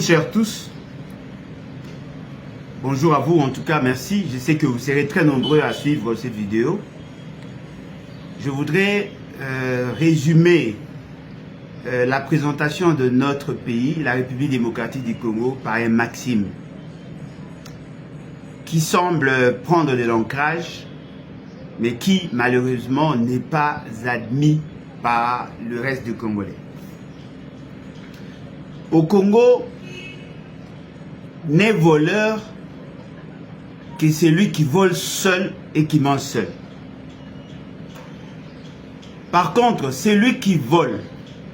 chers tous, bonjour à vous, en tout cas merci. Je sais que vous serez très nombreux à suivre cette vidéo. Je voudrais résumer la présentation de notre pays, la République démocratique du Congo, par un maxime qui semble prendre de l'ancrage, mais qui malheureusement n'est pas admis par le reste du Congolais. Au Congo, n'est voleur que celui qui vole seul et qui mange seul. Par contre, celui qui vole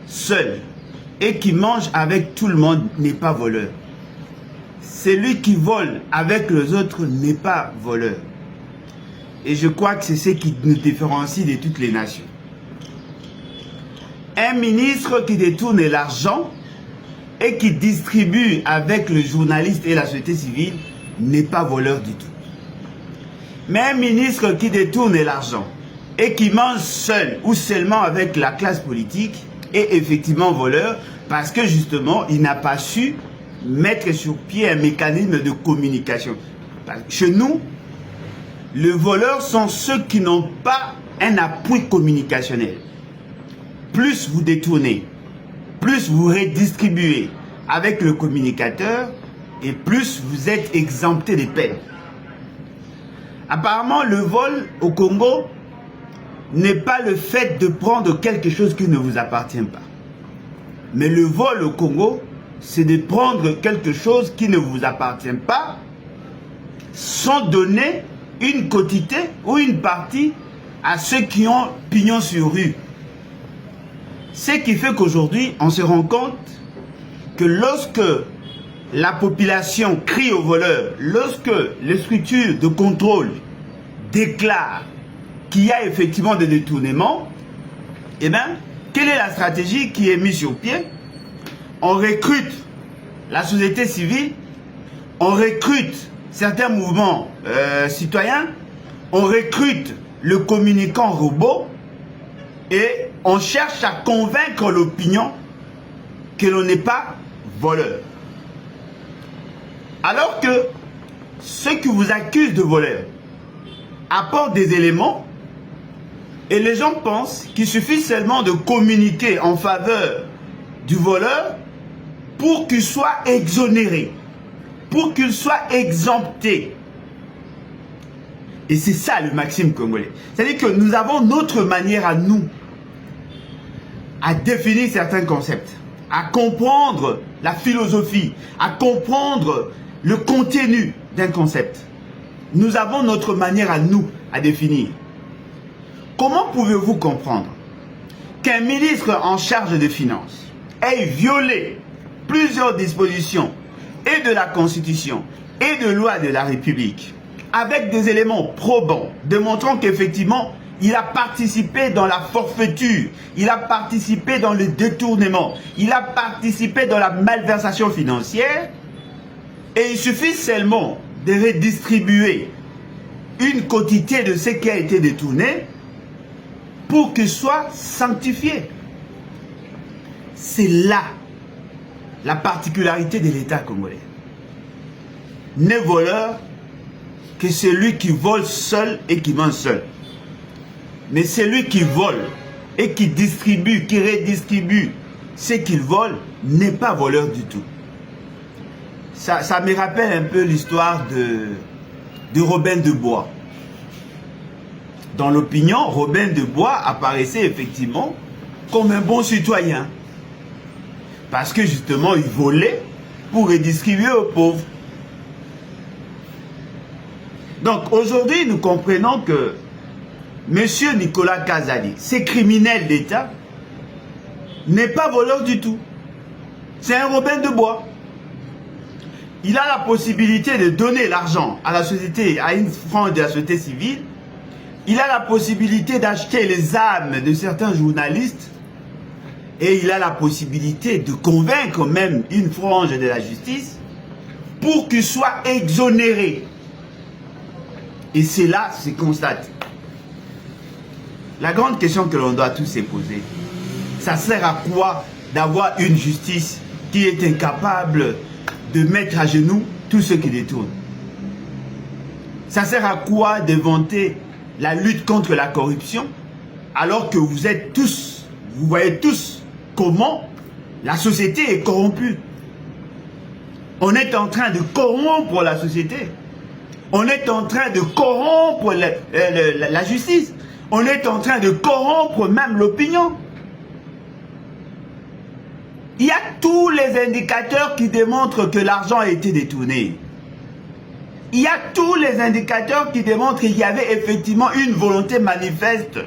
seul et qui mange avec tout le monde n'est pas voleur. Celui qui vole avec les autres n'est pas voleur. Et je crois que c'est ce qui nous différencie de toutes les nations. Un ministre qui détourne l'argent et qui distribue avec le journaliste et la société civile n'est pas voleur du tout. Mais un ministre qui détourne l'argent et qui mange seul ou seulement avec la classe politique est effectivement voleur parce que justement il n'a pas su mettre sur pied un mécanisme de communication. Chez nous, les voleurs sont ceux qui n'ont pas un appui communicationnel. Plus vous détournez, plus vous redistribuez avec le communicateur et plus vous êtes exempté des peines. Apparemment, le vol au Congo n'est pas le fait de prendre quelque chose qui ne vous appartient pas. Mais le vol au Congo, c'est de prendre quelque chose qui ne vous appartient pas sans donner une quotité ou une partie à ceux qui ont pignon sur rue. Ce qui fait qu'aujourd'hui, on se rend compte que lorsque la population crie aux voleurs, lorsque les structures de contrôle déclarent qu'il y a effectivement des détournements, eh bien, quelle est la stratégie qui est mise sur pied? On recrute la société civile, on recrute certains mouvements citoyens, on recrute le communicant robot et on cherche à convaincre l'opinion que l'on n'est pas voleur. Alors que ceux qui vous accusent de voleur apportent des éléments et les gens pensent qu'il suffit seulement de communiquer en faveur du voleur pour qu'il soit exonéré, pour qu'il soit exempté. Et c'est ça le maxime congolais. C'est-à-dire que nous avons notre manière à nous à définir certains concepts, à comprendre la philosophie, à comprendre le contenu d'un concept. Nous avons notre manière à nous à définir. Comment pouvez-vous comprendre qu'un ministre en charge des finances ait violé plusieurs dispositions et de la Constitution et de loi de la République avec des éléments probants démontrant qu'effectivement il a participé dans la forfaiture, il a participé dans le détournement, il a participé dans la malversation financière et il suffit seulement de redistribuer une quotité de ce qui a été détourné pour qu'il soit sanctifié. C'est là la particularité de l'État congolais. N'est voleur que celui qui vole seul et qui mange seul. Mais celui qui vole et qui distribue, qui redistribue ce qu'il vole n'est pas voleur du tout. Ça me rappelle un peu l'histoire de Robin de Bois. Dans l'opinion, Robin de Bois apparaissait effectivement comme un bon citoyen. Parce que justement, il volait pour redistribuer aux pauvres. Donc aujourd'hui, nous comprenons que M. Nicolas Kazadi, ce criminel d'État, n'est pas voleur du tout. C'est un Robin de Bois. Il a la possibilité de donner l'argent à la société, à une frange de la société civile. Il a la possibilité d'acheter les âmes de certains journalistes. Et il a la possibilité de convaincre même une frange de la justice pour qu'il soit exonéré. Et c'est là, se constate. La grande question que l'on doit tous se poser, ça sert à quoi d'avoir une justice qui est incapable de mettre à genoux tous ceux qui détournent. Ça sert à quoi de vanter la lutte contre la corruption alors que vous êtes tous, vous voyez tous comment la société est corrompue. On est en train de corrompre la société. On est en train de corrompre la justice. On est en train de corrompre même l'opinion. Il y a tous les indicateurs qui démontrent que l'argent a été détourné. Il y a tous les indicateurs qui démontrent qu'il y avait effectivement une volonté manifeste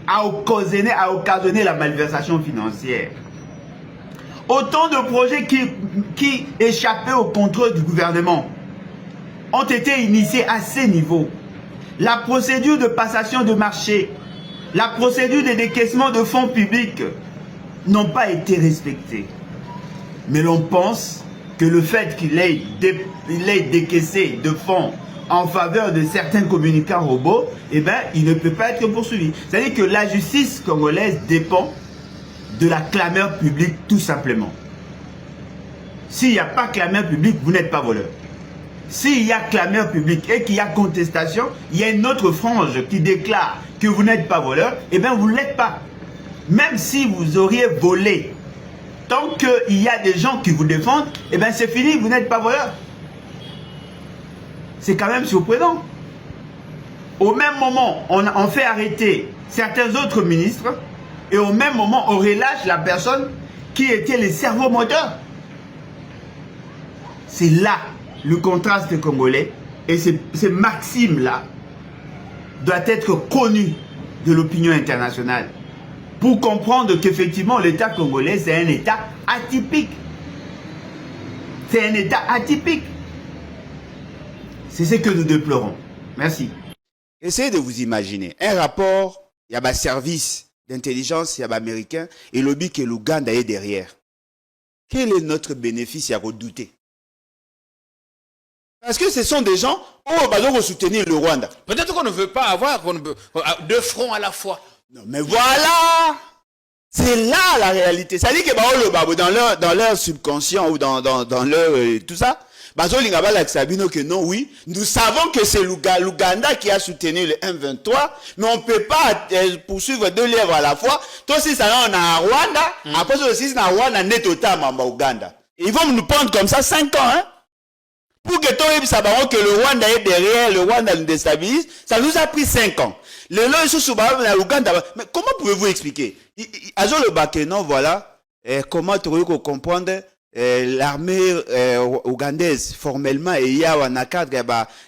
à occasionner la malversation financière. Autant de projets qui échappaient au contrôle du gouvernement ont été initiés à ces niveaux. La procédure de passation de marché, la procédure de décaissement de fonds publics n'ont pas été respectées. Mais l'on pense que le fait qu'il ait décaissé de fonds en faveur de certains communicants robots, eh bien, il ne peut pas être poursuivi. C'est-à-dire que la justice congolaise dépend de la clameur publique, tout simplement. S'il n'y a pas clameur publique, vous n'êtes pas voleur. S'il y a clameur publique et qu'il y a contestation, il y a une autre frange qui déclare que vous n'êtes pas voleur, eh bien, vous ne l'êtes pas. Même si vous auriez volé, tant qu'il y a des gens qui vous défendent, eh bien, c'est fini, vous n'êtes pas voleur. C'est quand même surprenant. Au même moment, on fait arrêter certains autres ministres et au même moment, on relâche la personne qui était le cerveau moteur. C'est là le contraste congolais et ces maximes-là doivent être connues de l'opinion internationale pour comprendre qu'effectivement l'État congolais c'est un État atypique. C'est un État atypique. C'est ce que nous déplorons. Merci. Essayez de vous imaginer un rapport, il y a un service d'intelligence, il y a un américain et le lobby que l'Ouganda est derrière. Quel est notre bénéfice à redouter? Parce que ce sont des gens qui vont soutenir le Rwanda. Peut-être qu'on ne veut pas avoir deux fronts à la fois. Non, mais voilà! C'est là la réalité. Ça dit que dans leur subconscient ou dans leur tout ça, que non, oui, nous savons que c'est l'Ouganda qui a soutenu le M23, mais on ne peut pas poursuivre deux lèvres à la fois. Toi aussi, ça on a Rwanda, après ça aussi, ça Rwanda net au Ouganda. Ils vont nous prendre comme ça 5 ans, hein? Pour que toi, que le Rwanda est derrière, le Rwanda nous déstabilise, ça nous a pris 5 ans. Mais comment pouvez-vous expliquer? Non, voilà, comment tu veux comprendre l'armée ougandaise formellement et il y a un cadre,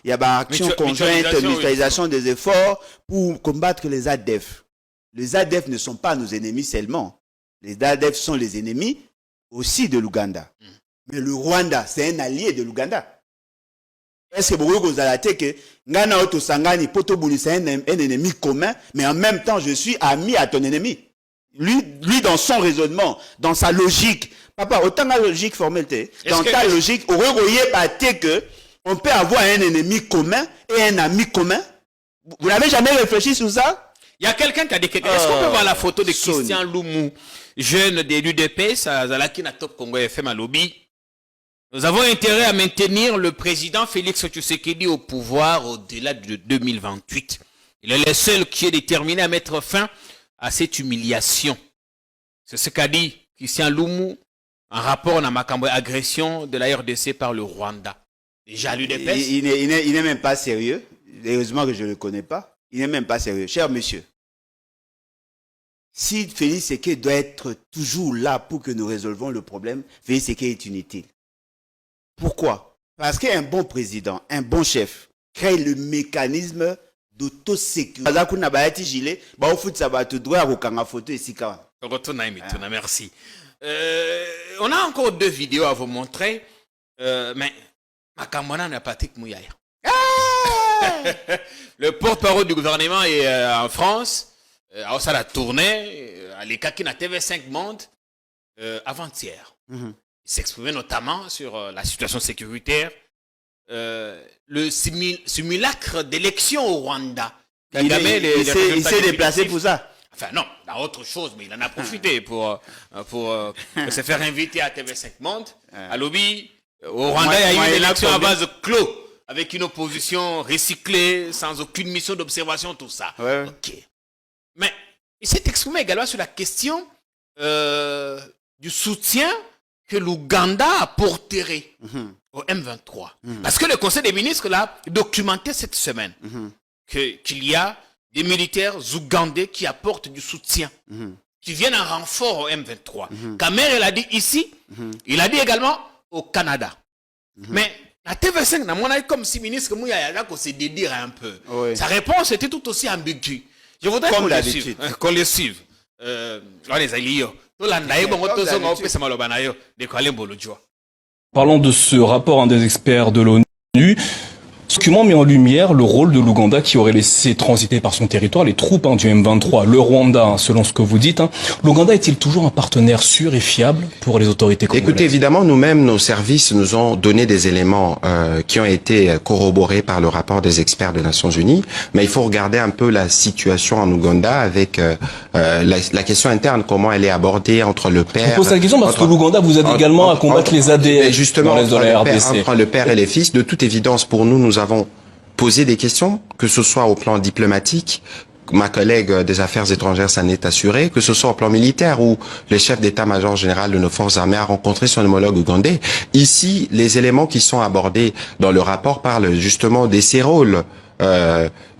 il y a action conjointe, mutualisation des efforts pour combattre les ADF. Les ADF ne sont pas nos ennemis seulement. Les ADF sont les ennemis aussi de l'Ouganda. Mais le Rwanda, c'est un allié de l'Ouganda. Est-ce que vous avez que Ngana Otosangani Potobuni c'est un ennemi commun, mais en même temps je suis ami à ton ennemi. Lui dans son raisonnement, dans sa logique, papa, autant la logique formelle, dans ta logique, on peut avoir un ennemi commun et un ami commun. Vous n'avez jamais réfléchi sur ça? Il y a quelqu'un qui a dit que est-ce qu'on peut voir la photo de Christian Loumou, jeune de l'UDPS, à Zalaki Top Congo FM à lobby? Nous avons intérêt à maintenir le président Félix Tshisekedi au pouvoir au-delà de 2028. Il est le seul qui est déterminé à mettre fin à cette humiliation. C'est ce qu'a dit Christian Loumou en rapport à Makambo agression de la RDC par le Rwanda. Déjà l'UDPS. Il n'est même pas sérieux. Heureusement que je ne le connais pas. Il n'est même pas sérieux. Cher monsieur, si Félix Tshisekedi doit être toujours là pour que nous résolvons le problème, Félix Tshisekedi est inutile. Pourquoi? Parce qu'un bon président, un bon chef, crée le mécanisme d'autosécurité. Merci. On a encore 2 vidéos à vous montrer, mais Makamona n'a pas Patrick Mouyaya. Le porte-parole du gouvernement est en France, ça l'a tourné, à l'ECAC na TV5 Monde, avant-hier. Il s'exprimait notamment sur la situation sécuritaire, le simulacre d'élection au Rwanda. Il s'est déplacé pour ça. Enfin non, il a autre chose, mais il en a profité pour se faire inviter à TV5 Monde, à lobby. Au Rwanda, il y a eu une élection à vase clos, avec une opposition recyclée, sans aucune mission d'observation, tout ça. Ouais. Ok. Mais il s'est exprimé également sur la question du soutien que l'Ouganda apporterait au M23. Parce que le Conseil des ministres l'a documenté cette semaine, qu'il y a des militaires ougandais qui apportent du soutien, qui viennent en renfort au M23. Kamer, il a dit ici, il a dit également au Canada. Mais la TV5, comme si le ministre Mouyaya se dédire un peu. Oui. Sa réponse était tout aussi ambiguë. Je voudrais qu'on le suive. Qu'on le suive. Parlons de ce rapport des experts de l'ONU. Ce document met en lumière le rôle de l'Ouganda qui aurait laissé transiter par son territoire les troupes du M23. Le Rwanda, selon ce que vous dites, l'Ouganda est-il toujours un partenaire sûr et fiable pour les autorités congolaises? Écoutez, évidemment, nous-mêmes, nos services nous ont donné des éléments qui ont été corroborés par le rapport des experts des Nations Unies, mais il faut regarder un peu la situation en Ouganda avec la question interne, comment elle est abordée entre le père... Je pose la question parce que l'Ouganda vous aide également à combattre les ADF justement, dans la RDC. Entre le père et les fils, de toute évidence, pour nous avons posé des questions, que ce soit au plan diplomatique, ma collègue des affaires étrangères s'en est assurée, que ce soit au plan militaire où le chef d'état-major général de nos forces armées a rencontré son homologue ougandais. Ici, les éléments qui sont abordés dans le rapport parlent justement de ces rôles,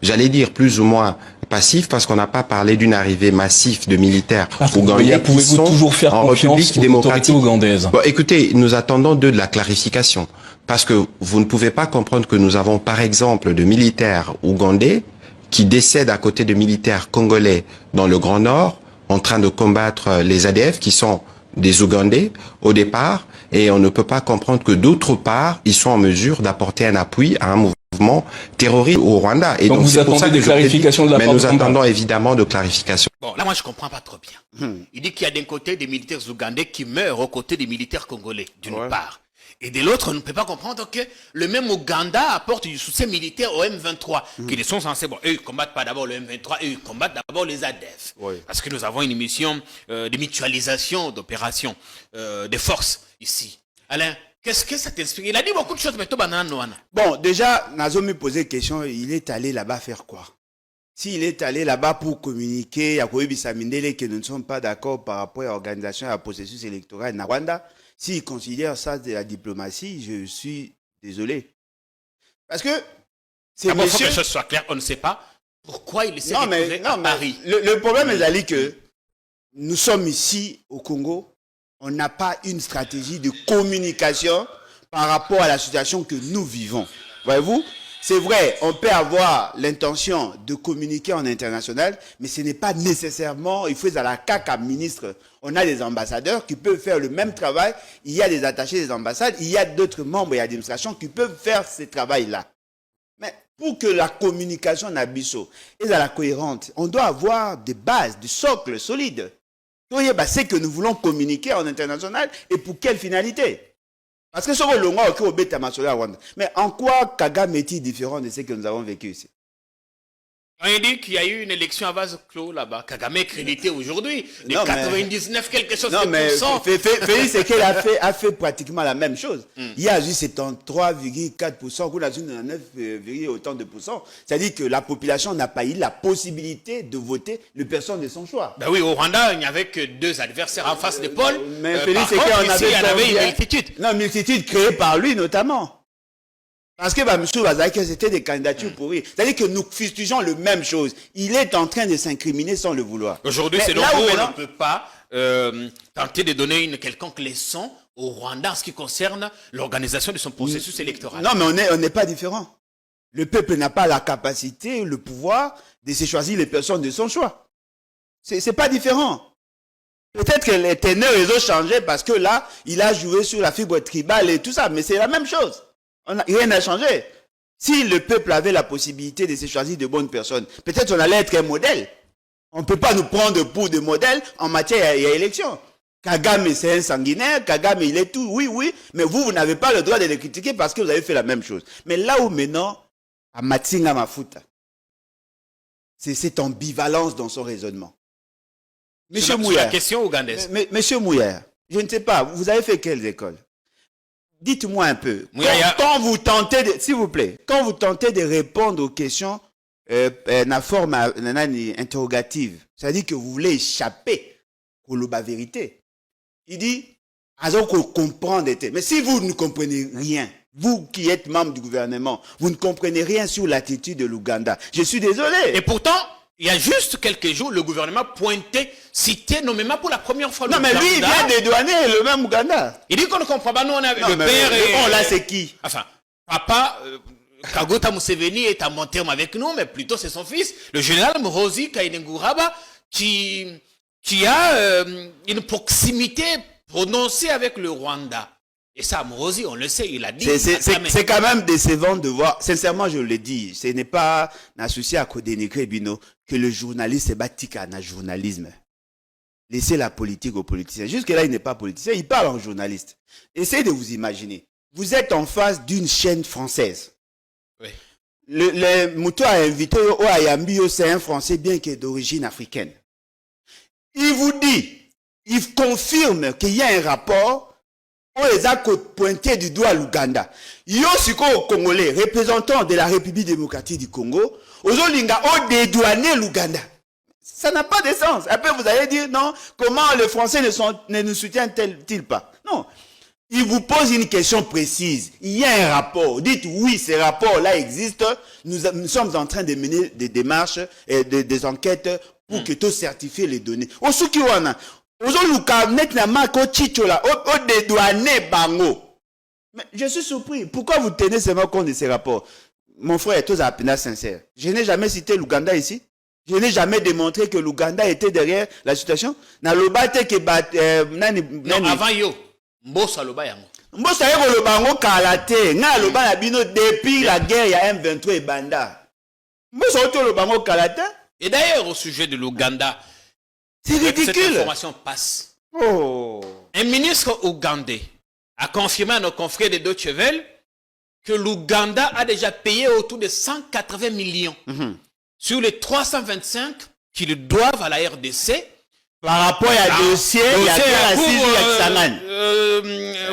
j'allais dire plus ou moins passifs, parce qu'on n'a pas parlé d'une arrivée massive de militaires ougandais qui sont toujours faire en République démocratique ougandaise. Bon, écoutez, nous attendons de la clarification. Parce que vous ne pouvez pas comprendre que nous avons, par exemple, de militaires ougandais qui décèdent à côté de militaires congolais dans le Grand Nord, en train de combattre les ADF, qui sont des Ougandais au départ, et on ne peut pas comprendre que d'autre part, ils sont en mesure d'apporter un appui à un mouvement terroriste au Rwanda. Et donc vous attendez des clarifications de la part de Rwanda. Mais nous attendons évidemment de clarifications. Bon, là, moi, je comprends pas trop bien. Il dit qu'il y a d'un côté des militaires ougandais qui meurent aux côtés des militaires congolais, d'une part. Et de l'autre, on ne peut pas comprendre que le même Ouganda apporte du soutien militaire au M23, qui sont censés, bon, eux, ils combattent pas d'abord le M23, eux, ils combattent d'abord les ADF. Parce que nous avons une mission de mutualisation d'opérations, des forces ici. Alain, qu'est-ce que ça t'explique? Il a dit beaucoup de choses, mais toi, Bon, déjà, Nazo me posait une question, il est allé là-bas faire quoi? S'il est allé là-bas pour communiquer, à Koyebi Samindele, que nous ne sommes pas d'accord par rapport à l'organisation et au processus électoral en Rwanda, s'il considère ça de la diplomatie, je suis désolé. Parce que c'est il faut que les choses soient claires, on ne sait pas pourquoi il s'est retrouvé à Paris. Le problème est que nous sommes ici au Congo, on n'a pas une stratégie de communication par rapport à la situation que nous vivons. Voyez-vous? C'est vrai, on peut avoir l'intention de communiquer en international, mais ce n'est pas nécessairement, il faut à la CAC à ministre. On a des ambassadeurs qui peuvent faire le même travail, il y a des attachés des ambassades, il y a d'autres membres et administrations qui peuvent faire ce travail-là. Mais pour que la communication n'abisso et à la cohérente, on doit avoir des bases, du socle solide. C'est que nous voulons communiquer en international et pour quelle finalité? Parce que ce que l'on a au Beta Masola Rwanda. Mais en quoi Kagame est-il différent de ce que nous avons vécu ici? On dit qu'il y a eu une élection à vase clos là-bas. Kagame est crédité aujourd'hui. De 99 quelque chose de pourcent. Félix Sekele a fait pratiquement la même chose. Il y a juste 73,4%, qu'on a juste 99, autant de pourcents. C'est-à-dire que la population n'a pas eu la possibilité de voter le personne de son choix. Ben oui, au Rwanda, il n'y avait que deux adversaires en face de Paul. Mais Félix Sekele il y en avait une multitude. Non, multitude créée par lui notamment. Parce que M. Bazaki, c'était des candidatures pourries. C'est-à-dire que nous fustigeons la même chose. Il est en train de s'incriminer sans le vouloir. Aujourd'hui, c'est donc on ne peut pas tenter de donner une quelconque leçon au Rwanda en ce qui concerne l'organisation de son processus électoral. Non, mais on n'est pas différent. Le peuple n'a pas la capacité, le pouvoir de se choisir les personnes de son choix. C'est pas différent. Peut-être que les ténors, ils ont changé parce que là, il a joué sur la fibre tribale et tout ça, mais c'est la même chose. Rien n'a changé. Si le peuple avait la possibilité de se choisir de bonnes personnes, peut-être on allait être un modèle. On ne peut pas nous prendre pour des modèles en matière d'élection. Kagame, c'est un sanguinaire. Kagame, il est tout. Oui, oui. Mais vous n'avez pas le droit de le critiquer parce que vous avez fait la même chose. Mais là où maintenant, à Matsinga Mafuta, c'est cette ambivalence dans son raisonnement. Monsieur Mouillard. La question ougandaise. Monsieur Mouillard, je ne sais pas, vous avez fait quelles écoles? dites-moi un peu, Mouyaya. quand vous tentez, s'il vous plaît, quand vous tentez de répondre aux questions na forme interrogative, c'est-à-dire que vous voulez échapper à la vérité. Il dit, comprendre, mais si vous ne comprenez rien, vous qui êtes membre du gouvernement, vous ne comprenez rien sur l'attitude de l'Ouganda. Je suis désolé. Et pourtant, il y a juste quelques jours, le gouvernement pointait, citait nommément pour la première fois non, mais lui, il vient dédouaner le même Ouganda. Il dit qu'on ne comprend pas. Nous, on a Non, le père et... bon, là, c'est qui? Enfin, papa, Kagota Museveni est en bon terme avec nous, mais plutôt c'est son fils, le général Muhoozi Kainerugaba, qui a une proximité prononcée avec le Rwanda. Et ça, Muhoozi, on le sait, il a dit. C'est quand même décevant de voir, sincèrement, je le dis, ce n'est pas un souci à dénigrer Bino que le journaliste est bâti qu'à un journalisme. Laissez la politique aux politiciens. Jusque-là, il n'est pas politicien, il parle en journaliste. Essayez de vous imaginer. Vous êtes en face d'une chaîne française. Oui. Le Moutou a invité au Ayambio, c'est un Français bien qu'il est d'origine africaine. Il vous dit, il confirme qu'il y a un rapport où les a pointé du doigt l'Ouganda. Yo siko Congolais, représentant de la République démocratique du Congo, Ozolinga ont dédouané l'Ouganda. Ça n'a pas de sens. Après, vous allez dire, non, comment les Français ne nous soutiennent-ils pas? Non. Il vous pose une question précise. Il y a un rapport. Dites oui, ce rapport-là existe. Nous sommes en train de mener des démarches et des enquêtes pour que tout certifie les données. Osukiwana, Ozoluka net na mako chichola, o dédouané bango. Mais je suis surpris. Pourquoi vous tenez seulement compte de ces rapports? Mon frère est tout à peine sincère. Je n'ai jamais cité l'Ouganda ici. Je n'ai jamais démontré que l'Ouganda était derrière la situation. Na lobate ke non, avant yo, Mbosa loba yango. Mbosa yeko loba ngo kalate. Nga loba na bino depuis la guerre ya M23 et Banda. Mbosa oto loba ngo kalate. Et d'ailleurs, au sujet de l'Ouganda, c'est ridicule. Cette information passe. Oh. Un ministre ougandais a confirmé à nos confrères de Deutsche Welle que l'Ouganda a déjà payé autour de 180 millions sur les 325 qu'ils doivent à la RDC. Par rapport à dossier, il y a la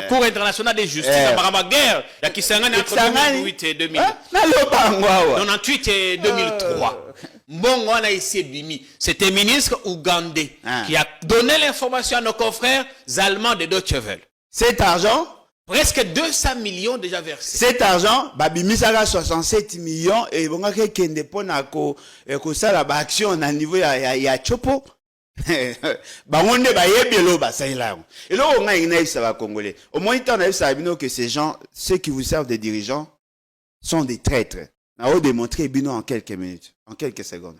Cour internationale de justice, la guerre, la Kisangani entre 2008 et 98 et 2003. Bon, on a ici Bimi. C'est un ministre ougandais qui a donné l'information à nos confrères allemands de Deutsche Welle. Cet argent, presque 200 millions déjà versés. Cet argent, Bimi Saga 67 millions et bon, kende pona ko sala ba action na niveau ya chopo. Bangonde ba yebelo ba saila. Et là on a une ça va congolais. Au moins il a ça bino que ces gens, ceux qui vous servent des dirigeants sont des traîtres. On va démontrer bino en quelques minutes, en quelques secondes.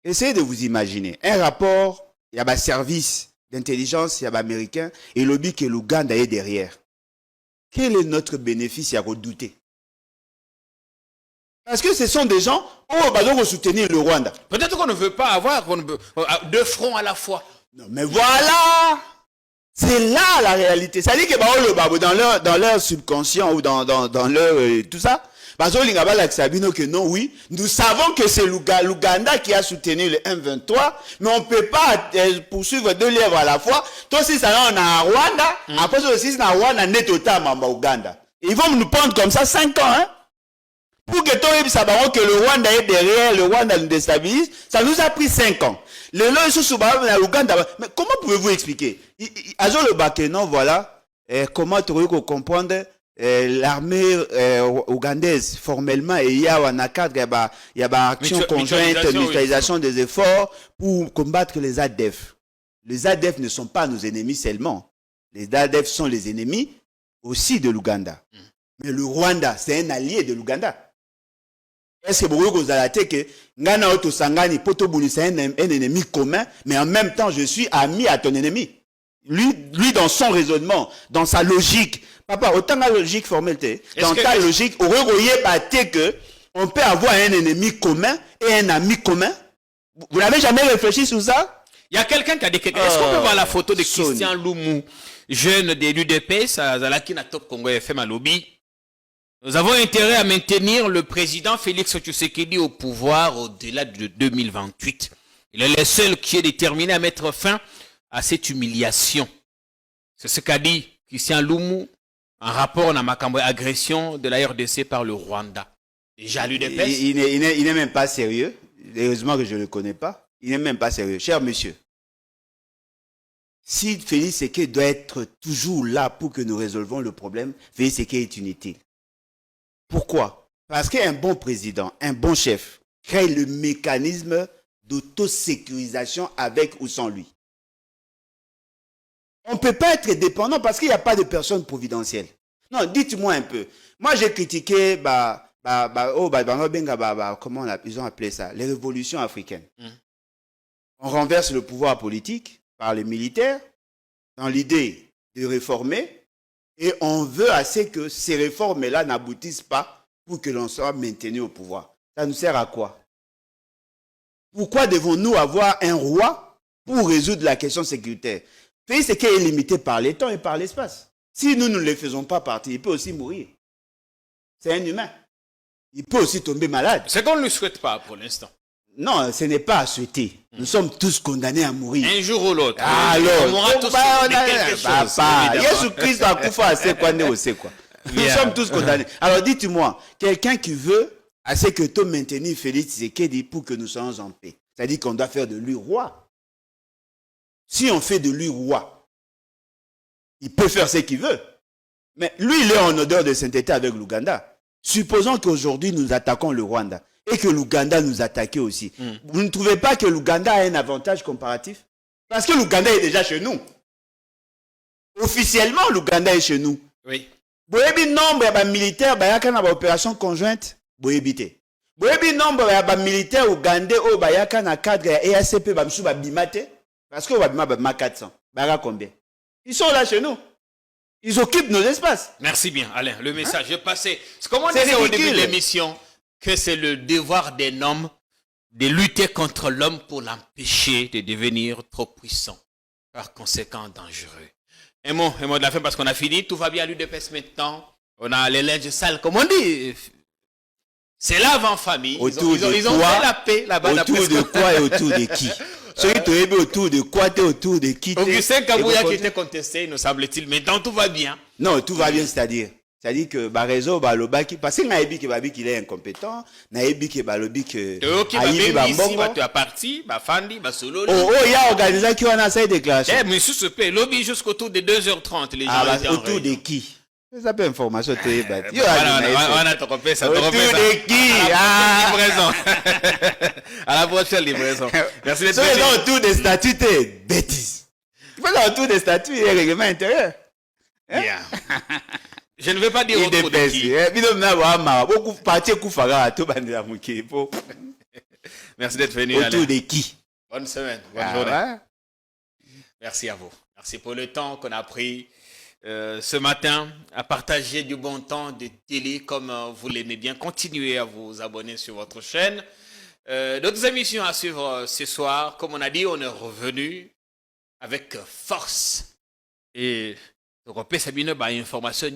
Essayez de vous imaginer un rapport, il y a un service d'intelligence, il y a un américain et le lobby que l'Ouganda est derrière. Quel est notre bénéfice à redouter? Parce que ce sont des gens qui vont soutenir le Rwanda. Peut-être qu'on ne veut pas avoir deux fronts à la fois. Non, mais voilà! C'est là la réalité. Ça dit que dans leur subconscient ou dans leur tout ça, que non, oui, nous savons que c'est l'Ouganda qui a soutenu le M23, mais on ne peut pas poursuivre deux lièvres à la fois. Toi aussi, ça on a Rwanda, après ça aussi, ça Rwanda net autant à Ouganda. Ils vont nous prendre comme ça 5 ans, hein? Pour que toi, que le Rwanda est derrière, le Rwanda nous déstabilise, ça nous a pris 5 ans. Mais comment pouvez-vous expliquer? Non, voilà, comment tu veux comprendre l'armée ougandaise formellement et il y a un cadre, il y a action conjointe, mutualisation des efforts pour combattre les ADF. Les ADF ne sont pas nos ennemis seulement. Les ADF sont les ennemis aussi de l'Ouganda. Mais le Rwanda, c'est un allié de l'Ouganda. Est-ce que vous avez que Ngana Oto Sangani Potobuni, c'est un ennemi commun, mais en même temps, je suis ami à ton ennemi. Lui dans son raisonnement, dans sa logique, papa, autant la logique formelle, dans ta logique, on peut avoir un ennemi commun et un ami commun. Vous n'avez jamais réfléchi sur ça? Il y a quelqu'un qui a dit quelque chose. Est-ce qu'on peut voir la photo de Christian Loumou, jeune de l'UDPS, à Zalaki Natop Congo FM à Lobby? Nous avons intérêt à maintenir le président Félix Tshisekedi au pouvoir au-delà de 2028. Il est le seul qui est déterminé à mettre fin à cette humiliation. C'est ce qu'a dit Christian Loumou, en rapport à ma agression de la RDC par le Rwanda. Déjà l'UDPS. Il n'est même pas sérieux. Heureusement que je ne le connais pas. Il n'est même pas sérieux. Cher monsieur, si Félix Tshisekedi doit être toujours là pour que nous résolvions le problème, Félix Tshisekedi est inutile. Pourquoi? Parce qu'un bon président, un bon chef, crée le mécanisme d'autosécurisation avec ou sans lui. On ne peut pas être dépendant parce qu'il n'y a pas de personne providentielle. Non, dites-moi un peu. Moi, j'ai critiqué, comment ils ont appelé ça? Les révolutions africaines. On renverse le pouvoir politique par les militaires dans l'idée de réformer et on veut assez que ces réformes-là n'aboutissent pas pour que l'on soit maintenu au pouvoir. Ça nous sert à quoi? Pourquoi devons-nous avoir un roi pour résoudre la question sécuritaire? Félix Tshisekedi est limité par les temps et par l'espace. Si nous ne le faisons pas partir, il peut aussi mourir. C'est un humain. Il peut aussi tomber malade. C'est qu'on ne le souhaite pas pour l'instant. Non, ce n'est pas à souhaiter. Nous sommes tous condamnés à mourir. Un jour ou l'autre. Alors, on mourra tous de quelque chose. Jésus-Christ a Koufa assez quoi. Nous sommes tous condamnés. Alors dites-moi, quelqu'un qui veut assez que toi maintenir Félix Tshisekedi pour que nous soyons en paix. C'est-à-dire qu'on doit faire de lui roi. Si on fait de lui roi, il peut faire ce qu'il veut. Mais lui, il est en odeur de sainteté avec l'Ouganda. Supposons qu'aujourd'hui, nous attaquons le Rwanda et que l'Ouganda nous attaque aussi. Vous ne trouvez pas que l'Ouganda a un avantage comparatif? Parce que l'Ouganda est déjà chez nous. Officiellement, l'Ouganda est chez nous. Oui. Boyebi nombre de militaires, il y a une opération conjointe. Boyebi nombre de militaires ougandais, il y a un cadre EACP, parce que y a 400. Combien? Ils sont là chez nous. Ils occupent nos espaces. Merci bien, Alain. Le message est passé. C'est comme on disait au début de l'émission, que c'est le devoir des hommes de lutter contre l'homme pour l'empêcher de devenir trop puissant, par conséquent dangereux. Un mot de la fin parce qu'on a fini. Tout va bien à l'UDPS maintenant. On a les linges sales, comme on dit. C'est là avant famille. Ils ont fait la paix là-bas. Autour de quoi et autour de qui? Celui qui est autour de quoi, t'es autour de qui? Augustin Kabouya qui était contesté, nous semble-t-il. Maintenant, tout va bien. Non, tout va bien, c'est-à-dire que réseau Balobaki, parce que Naïbi qu'il est incompétent, Naïbi qui Balobi que tu as parti, Fandi, Solo. Il y a organisé qui a fait déclaration. Mais sous ce pays, lobby jusqu'au de 2h30, les gens étaient en autour de qui? Ça peut information tu es battu. On a trompé ça. Autour de qui? Livraison. À la prochaine livraison. Merci d'être venu. C'est autour des statuts, t'es bêtise. Il faut que autour des statuts, il y a un règlement intérieur. Bien. Je ne vais pas dire autour de qui. Merci d'être venu. Autour de qui? Bonne semaine, bonne journée. Merci à vous. Merci pour le temps qu'on a pris ce matin à partager du bon temps de télé comme vous l'aimez bien. Continuez à vous abonner sur votre chaîne. D'autres émissions à suivre ce soir. Comme on a dit, on est revenu avec force. Et donc on peut s'abonner à information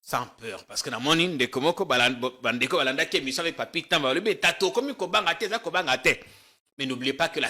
sans peur. Parce que dans mon ligne de Komoko, bandeko balanda qui émission avec Papi Tamba, le tato comme ko bangate, mais n'oubliez pas que la